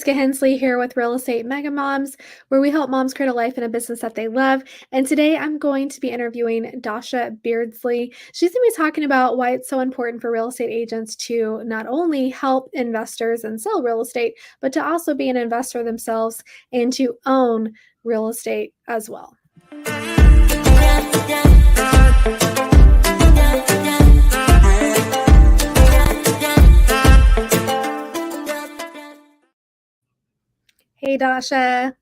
Jessica Hensley here with Real Estate Mega Moms, where we help moms create a life and a business that they love. And today I'm going to be interviewing Dasha Beardsley. She's going to be talking about why it's so important for real estate agents to not only help investors and sell real estate, but to also be an investor themselves and to own real estate as well. Hey, Dasha.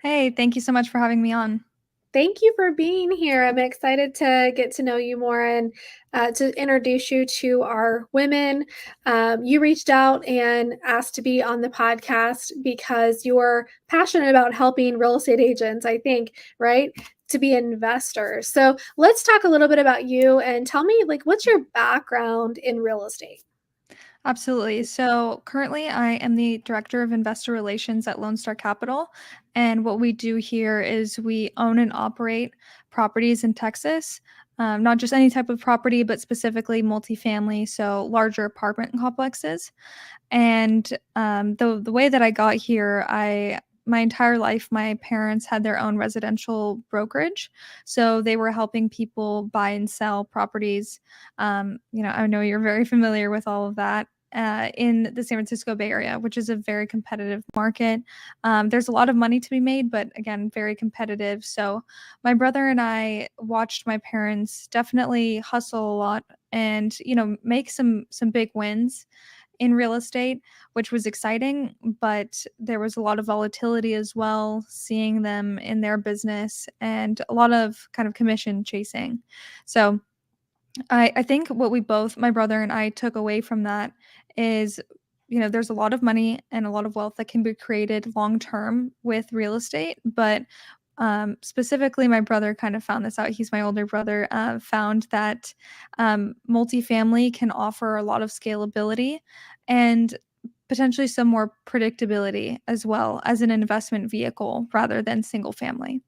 Hey, thank you so much for having me on. Thank you for being here. I'm excited to get to know you more and to introduce you to our women. You reached out and asked to be on the podcast because you're passionate about helping real estate agents, I think, right? To be investors. So let's talk a little bit about you and tell me, like, what's your background in real estate? Absolutely. So currently, I am the Director of Investor Relations at Lone Star Capital. And what we do here is we own and operate properties in Texas, not just any type of property, but specifically multifamily, so larger apartment complexes. And the way that I got here, my entire life, my parents had their own residential brokerage, so they were helping people buy and sell properties. I know you're very familiar with all of that. In the San Francisco Bay Area, which is a very competitive market. There's a lot of money to be made, but again, very competitive. So my brother and I watched my parents definitely hustle a lot and, make some big wins in real estate, which was exciting, but there was a lot of volatility as well, seeing them in their business and a lot of kind of commission chasing. So I think what my brother and I took away from that is, there's a lot of money and a lot of wealth that can be created long term with real estate. But specifically, my brother kind of found this out. He's my older brother, found that multifamily can offer a lot of scalability and potentially some more predictability as well as an investment vehicle rather than single family.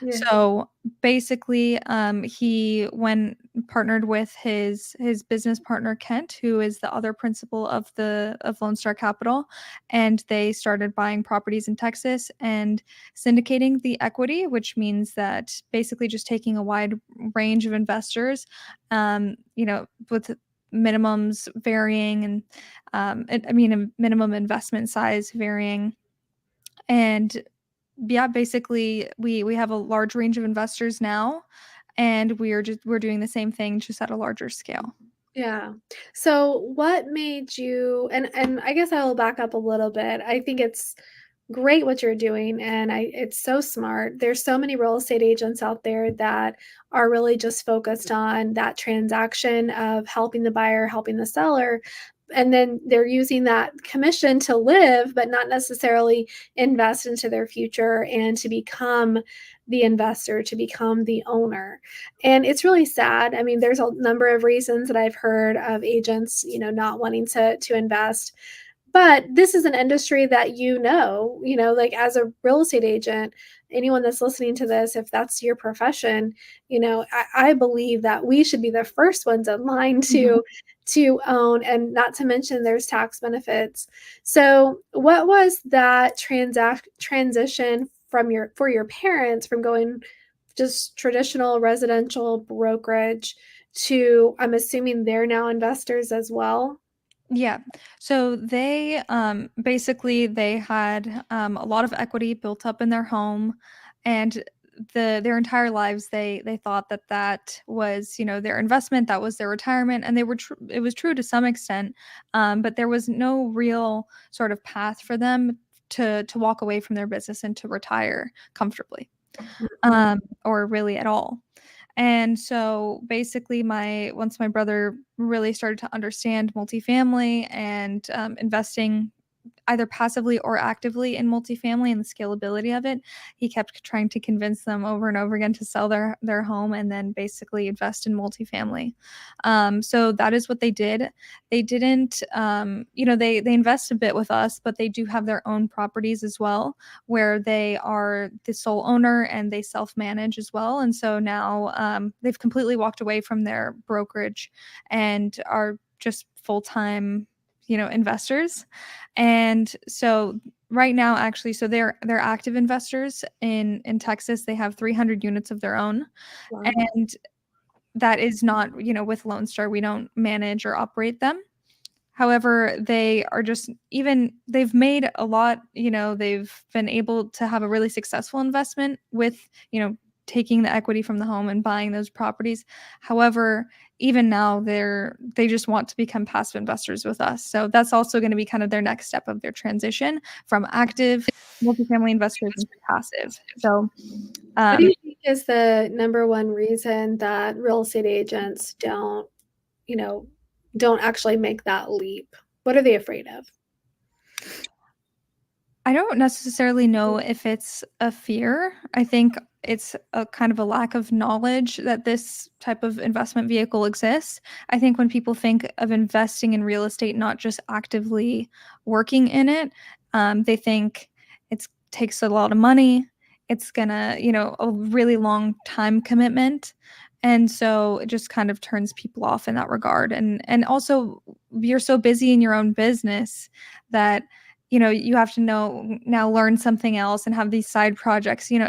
Yeah. So basically, he when partnered with his business partner Kent, who is the other principal of Lone Star Capital, and they started buying properties in Texas and syndicating the equity, which means that basically just taking a wide range of investors, with minimums varying and a minimum investment size varying. And yeah, basically we have a large range of investors now, and we're doing the same thing just at a larger scale. Yeah. So what made you and I guess I will back up a little bit. I think it's great what you're doing and it's so smart. There's so many real estate agents out there that are really just focused on that transaction of helping the buyer, helping the seller, and then they're using that commission to live but not necessarily invest into their future and to become the investor, to become the owner. And it's really sad. I mean, there's a number of reasons that I've heard of agents, not wanting to invest. But this is an industry that like as a real estate agent, anyone that's listening to this, if that's your profession, I believe that we should be the first ones in line to own, and not to mention there's tax benefits. So what was that transition for your parents from going just traditional residential brokerage to, I'm assuming they're now investors as well? Yeah. So they basically they had a lot of equity built up in their home, and their entire lives they thought that was their investment, that was their retirement, and it was true to some extent, but there was no real sort of path for them to walk away from their business and to retire comfortably, or really at all. And so basically once my brother really started to understand multifamily and investing either passively or actively in multifamily and the scalability of it, he kept trying to convince them over and over again to sell their home and then basically invest in multifamily. So that is what they did. They didn't, they invest a bit with us, but they do have their own properties as well, where they are the sole owner and they self-manage as well. And so now they've completely walked away from their brokerage and are just full-time investors. And so right now, actually, so they're active investors in Texas. They have 300 units of their own, Wow. and that is not, with Lone Star. We don't manage or operate them. However, they are just even they've made a lot, they've been able to have a really successful investment with, taking the equity from the home and buying those properties. However, even now they just want to become passive investors with us. So that's also going to be kind of their next step of their transition from active multifamily investors into passive. So What do um, you think is the number one reason that real estate agents you know, don't actually make that leap? What are they afraid of? I don't necessarily know if it's a fear. I think it's a kind of a lack of knowledge that this type of investment vehicle exists. I think when people think of investing in real estate, not just actively working in it, they think it takes a lot of money. It's gonna, a really long time commitment. And so it just kind of turns people off in that regard. And also you're so busy in your own business that you have to now learn something else and have these side projects. You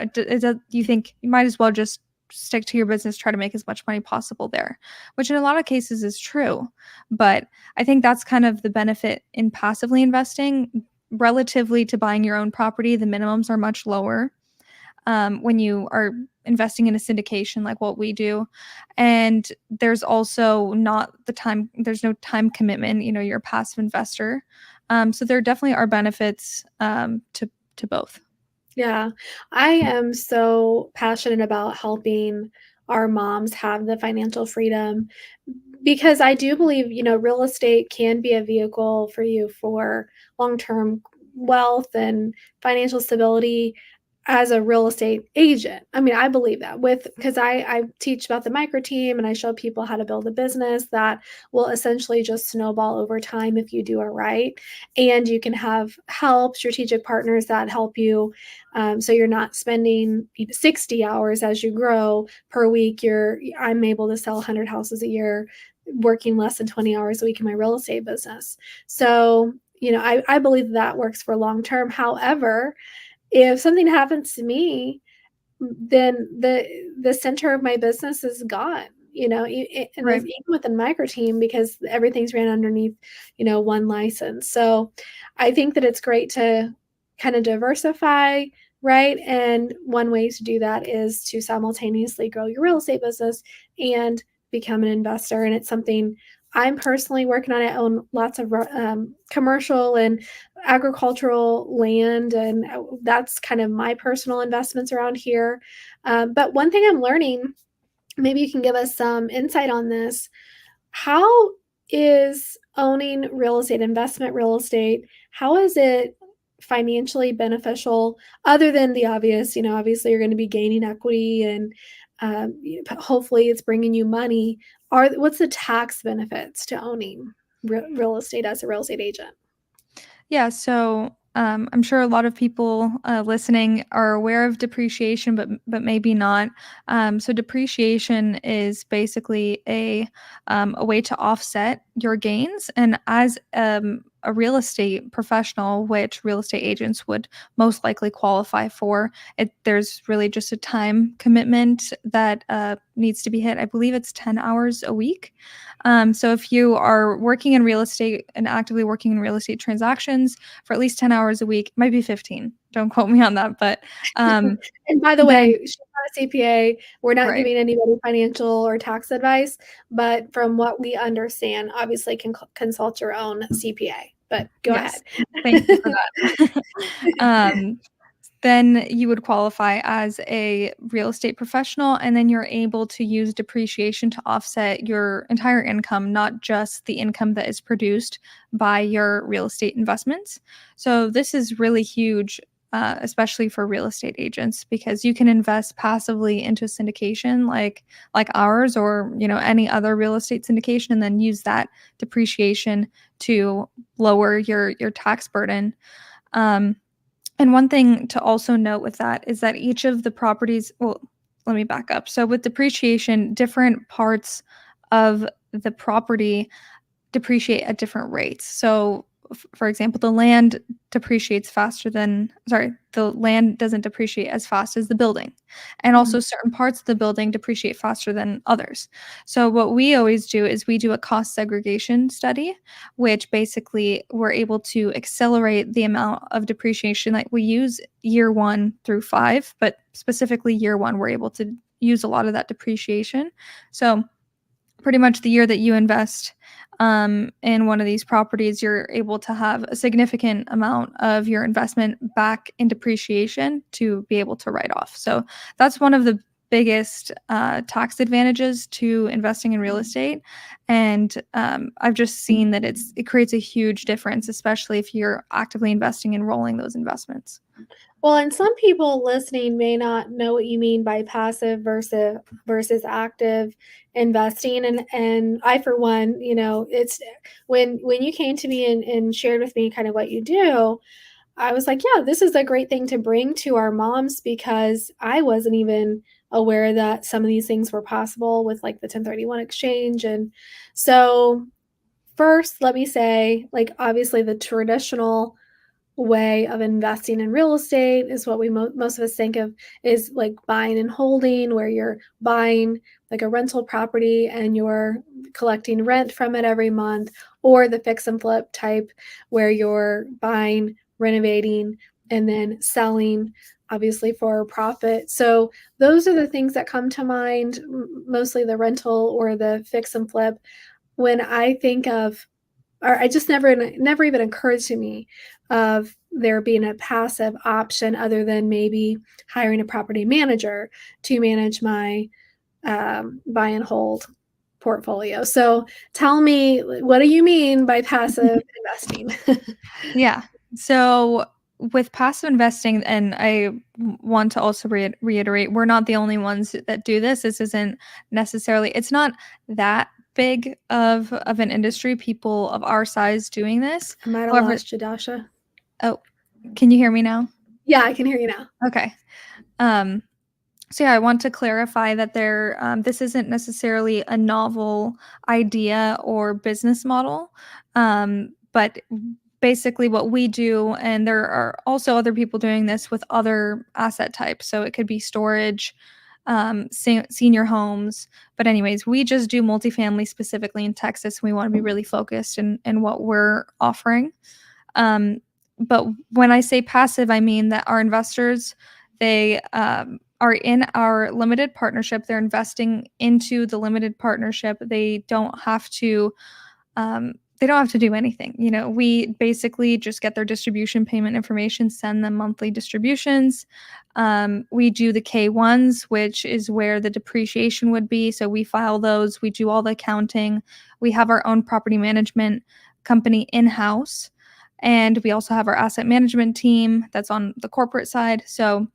think you might as well just stick to your business, try to make as much money possible there, which in a lot of cases is true. But I think that's kind of the benefit in passively investing relatively to buying your own property. The minimums are much lower when you are investing in a syndication like what we do. And there's also not the time, there's no time commitment, you're a passive investor. So there definitely are benefits to both. Yeah, I am so passionate about helping our moms have the financial freedom because I do believe, real estate can be a vehicle for you for long-term wealth and financial stability as a real estate agent. I mean, I believe that with because I teach about the micro team and I show people how to build a business that will essentially just snowball over time if you do it right. And you can have help, strategic partners that help you so you're not spending 60 hours as you grow per week. I'm able to sell 100 houses a year, working less than 20 hours a week in my real estate business. So, I believe that works for long term. However, if something happens to me, then the center of my business is gone, and Right. even within micro team because everything's ran underneath, one license. So I think that it's great to kind of diversify, right? And one way to do that is to simultaneously grow your real estate business and become an investor. And it's something I'm personally working on. I own lots of commercial and agricultural land, and that's kind of my personal investments around here. But one thing I'm learning, maybe you can give us some insight on this. How is owning real estate, investment real estate, how is it financially beneficial other than the obvious? Obviously, you're going to be gaining equity and hopefully it's bringing you money. What's the tax benefits to owning real estate as a real estate agent? Yeah, so I'm sure a lot of people listening are aware of depreciation, but maybe not. So depreciation is basically a way to offset your gains, and as a real estate professional, which real estate agents would most likely qualify for, there's really just a time commitment that needs to be hit. I believe it's 10 hours a week. So if you are working in real estate and actively working in real estate transactions for at least 10 hours a week, it might be 15. Don't quote me on that, but And by the then way, she's not a CPA. We're not right. giving anybody financial or tax advice, but from what we understand, obviously can consult your own CPA. But go ahead. Yes. Thank you for that. um, then you would qualify as a real estate professional, and then you're able to use depreciation to offset your entire income, not just the income that is produced by your real estate investments. So this is really huge, especially for real estate agents, because you can invest passively into syndication like ours, or any other real estate syndication, and then use that depreciation to lower your tax burden. Um, and one thing to also note with that is that each of the properties, well, let me back up. So with depreciation, different parts of the property depreciate at different rates. So for example, the land depreciates faster than, sorry, the land doesn't depreciate as fast as the building. And Mhm. also certain parts of the building depreciate faster than others. So what we always do is we do a cost segregation study, which basically we're able to accelerate the amount of depreciation. Like we use year 1 through 5, but specifically year 1, we're able to use a lot of that depreciation. So pretty much the year that you invest in one of these properties, you're able to have a significant amount of your investment back in depreciation to be able to write off. So that's one of the biggest tax advantages to investing in real estate. And I've just seen that it creates a huge difference, especially if you're actively investing and rolling those investments. Well, and some people listening may not know what you mean by passive versus active investing. And I for one, it's when you came to me and shared with me kind of what you do, I was like, yeah, this is a great thing to bring to our moms because I wasn't even aware that some of these things were possible with like the 1031 exchange. And so first, let me say, like obviously the traditional way of investing in real estate is what we most of us think of is like buying and holding, where you're buying like a rental property and you're collecting rent from it every month, or the fix and flip type, where you're buying, renovating, and then selling, obviously for a profit. So those are the things that come to mind, mostly the rental or the fix and flip. When I think of, or I just never even occurred to me of there being a passive option other than maybe hiring a property manager to manage my buy and hold portfolio. So tell me, what do you mean by passive investing? Yeah. So with passive investing, and want to also reiterate, we're not the only ones that do this. This isn't necessarily, it's not that big of an industry, people of our size doing this. I might have However, lost you, Dasha. oh, can you hear me now? Yeah, I can hear you now. Okay. Um, so yeah, I want to clarify that this isn't necessarily a novel idea or business model, but basically what we do, and there are also other people doing this with other asset types. So it could be storage, senior homes. But anyways, we just do multifamily specifically in Texas. We want to be really focused in what we're offering. Um, but when I say passive, I mean that our investors, they are in our limited partnership. They're investing into the limited partnership. They don't have to do anything. You know, we basically just get their distribution payment information, send them monthly distributions. We do the K1s, which is where the depreciation would be. So we file those. We do all the accounting. We have our own property management company in house. And we also have our asset management team that's on the corporate side. So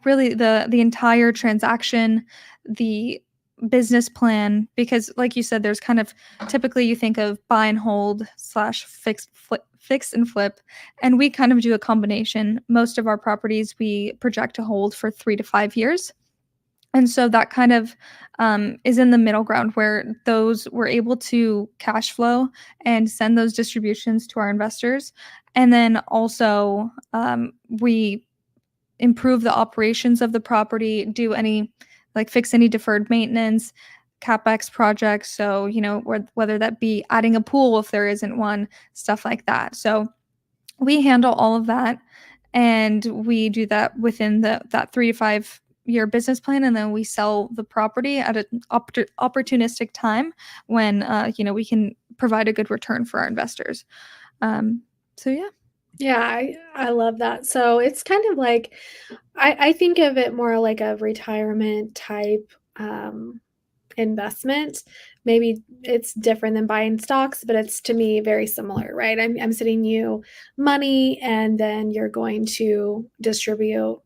really the entire transaction, the business plan, because like you said, there's kind of, typically you think of buy and hold slash fix and flip, and we kind of do a combination. Most of our properties we project to hold for 3 to 5 years. And so that kind of is in the middle ground where those we're able to cash flow and send those distributions to our investors. And then also we improve the operations of the property, do any, like fix any deferred maintenance, capex projects. So, you know, whether that be adding a pool if there isn't one, stuff like that. So we handle all of that, and we do that within that 3 to 5 year business plan, and then we sell the property at an opportunistic time when we can provide a good return for our investors. So yeah. Yeah, I love that. So it's kind of like I think of it more like a retirement type investment. Maybe it's different than buying stocks, but it's to me very similar, right? I'm sending you money and then you're going to distribute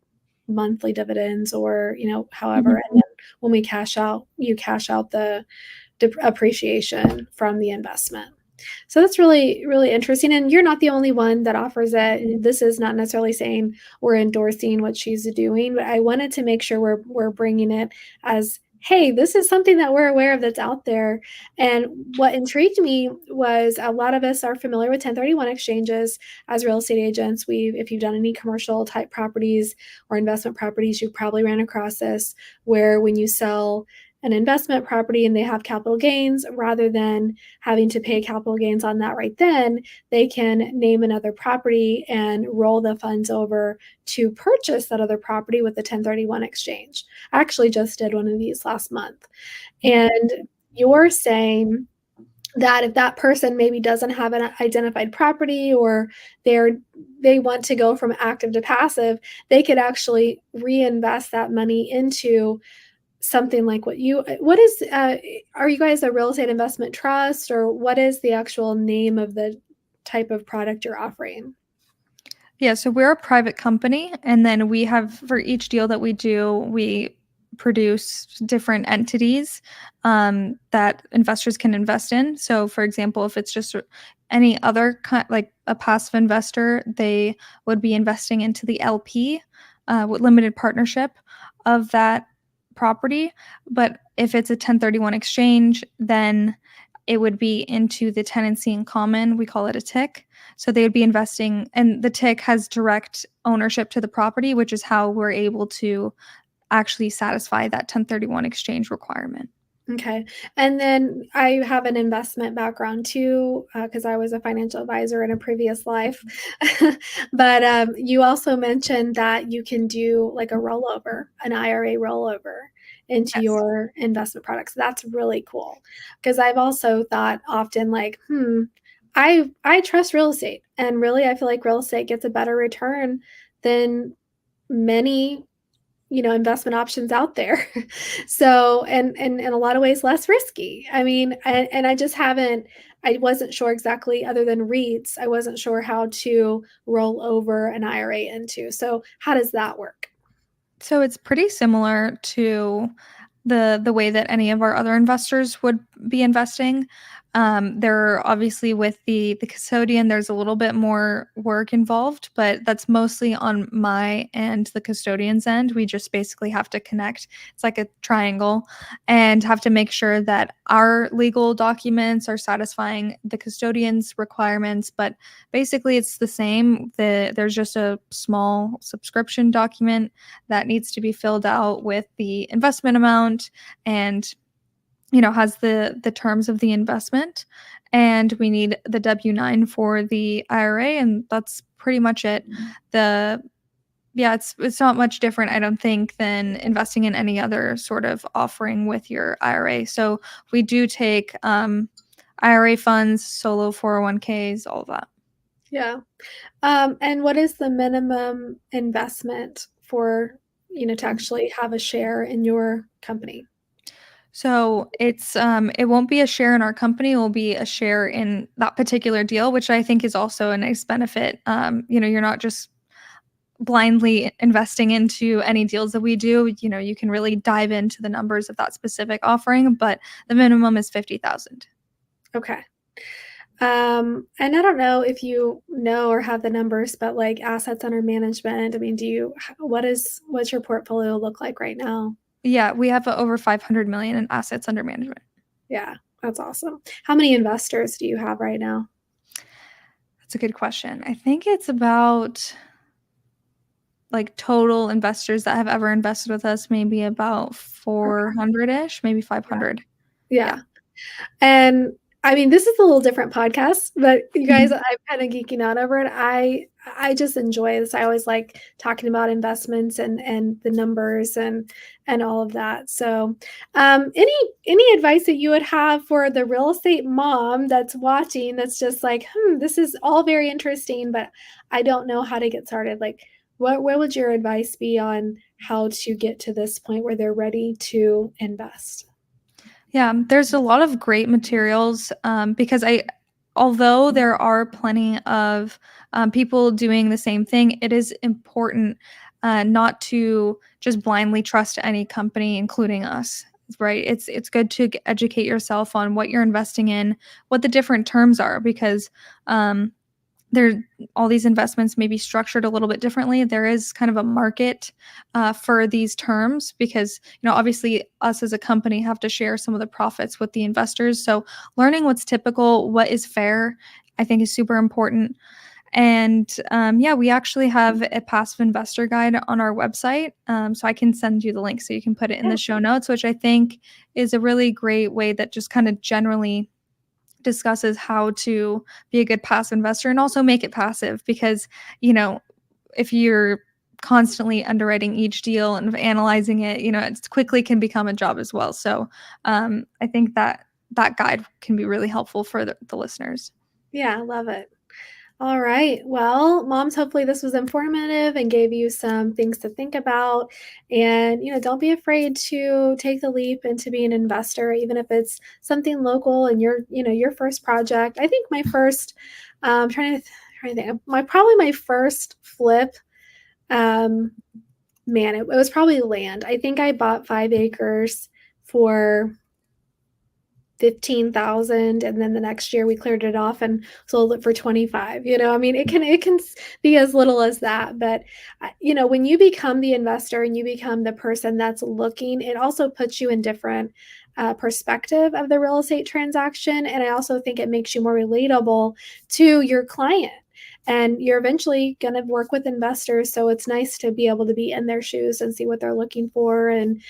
monthly dividends or, however. Mhm. And then when we cash out, you cash out the appreciation from the investment. So that's really, really interesting. And you're not the only one that offers it. This is not necessarily saying we're endorsing what she's doing, but I wanted to make sure we're bringing it as hey, this is something that we're aware of that's out there. And what intrigued me was a lot of us are familiar with 1031 exchanges as real estate agents. If you've done any commercial type properties or investment properties, you've probably ran across this where when you sell an investment property and they have capital gains, rather than having to pay capital gains on that right then, they can name another property and roll the funds over to purchase that other property with the 1031 exchange. I actually just did one of these last month. And you're saying that if that person maybe doesn't have an identified property or they're they want to go from active to passive, they could actually reinvest that money into something like what is are you guys a real estate investment trust, or what is the actual name of the type of product you're offering? Yeah, so we're a private company, and then we have for each deal that we do, we produce different entities that investors can invest in. So, for example, if it's just any other like a passive investor, they would be investing into the LP with limited partnership of that property. But if it's a 1031 exchange, then it would be into the tenancy in common. We call it a TIC. So they would be investing, and the TIC has direct ownership to the property, which is how we're able to actually satisfy that 1031 exchange requirement. Okay. And then I have an investment background too, because I was a financial advisor in a previous life. But you also mentioned that you can do like a rollover, an IRA rollover into Yes. your investment products. That's really cool. Because I've also thought often like, I trust real estate, and really I feel like real estate gets a better return than many investment options out there. So, and in a lot of ways less risky. I mean, and I just haven't I wasn't sure exactly, other than REITs, I wasn't sure how to roll over an IRA into. So, how does that work? So it's pretty similar to the way that any of our other investors would be investing. There obviously with the custodian, there's a little bit more work involved, but that's mostly on my and the custodian's end. We just basically have to connect. It's like a triangle, and have to make sure that our legal documents are satisfying the custodian's requirements. But basically, it's the same. There's just a small subscription document that needs to be filled out with the investment amount and has the terms of the investment, and we need the W-9 for the IRA, and that's pretty much it. The Yeah, it's not much different, I don't think, than investing in any other sort of offering with your IRA. So we do take IRA funds, solo 401ks, all of that. Yeah. And what is the minimum investment for, to actually have a share in your company? So it won't be a share in our company, it will be a share in that particular deal, which I think is also a nice benefit. You're not just blindly investing into any deals that we do. You can really dive into the numbers of that specific offering, but the minimum is 50,000. Okay. And I don't know if you know or have the numbers, but like assets under management, I mean, what's your portfolio look like right now? Yeah, we have over 500 million in assets under management. Yeah, that's awesome. How many investors do you have right now? That's a good question. I think it's about like total investors that have ever invested with us, maybe about Okay. 400-ish, maybe Yeah. 500. Yeah. Yeah. And I mean, this is a little different podcast, but you guys, Mhm. I'm kind of geeking out over it. I just enjoy this. I always like talking about investments and the numbers and all of that. So, any advice that you would have for the real estate mom that's watching, that's just like, this is all very interesting, but I don't know how to get started. Like, what would your advice be on how to get to this point where they're ready to invest? Yeah, there's a lot of great materials because although there are plenty of people doing the same thing, it is important not to just blindly trust any company, including us. Right? It's good to educate yourself on what you're investing in, what the different terms are, because there all these investments may be structured a little bit differently. There is kind of a market for these terms because, obviously us as a company have to share some of the profits with the investors. So learning what's typical, what is fair, I think is super important. And yeah, we actually have a passive investor guide on our website. So I can send you the link so you can put it in Yeah. the show notes, which I think is a really great way that just kind of generally discusses how to be a good passive investor and also make it passive because, if you're constantly underwriting each deal and analyzing it, it quickly can become a job as well. So I think that guide can be really helpful for the listeners. Yeah, I love it. All right. Well, moms, hopefully this was informative and gave you some things to think about. And, don't be afraid to take the leap into being an investor, even if it's something local and your first project. I think my first, trying to think, probably my first flip, um, man, it was probably land. I think I bought 5 acres for 15,000, and then the next year we cleared it off and sold it for 25. I mean, it can be as little as that, but when you become the investor and you become the person that's looking, it also puts you in different perspective of the real estate transaction, and I also think it makes you more relatable to your client. And you're eventually going to work with investors, so it's nice to be able to be in their shoes and see what they're looking for, and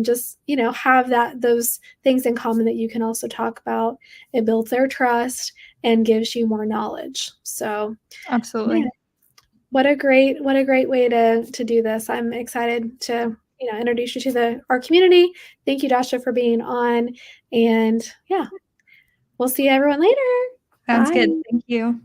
just have those things in common that you can also talk about. It builds their trust and gives you more knowledge. So, yeah, Absolutely. what a great way to do this. I'm excited to introduce you to our community. Thank you, Dasha, for being on, and yeah, we'll see everyone later. Sounds good. Bye. Thank you.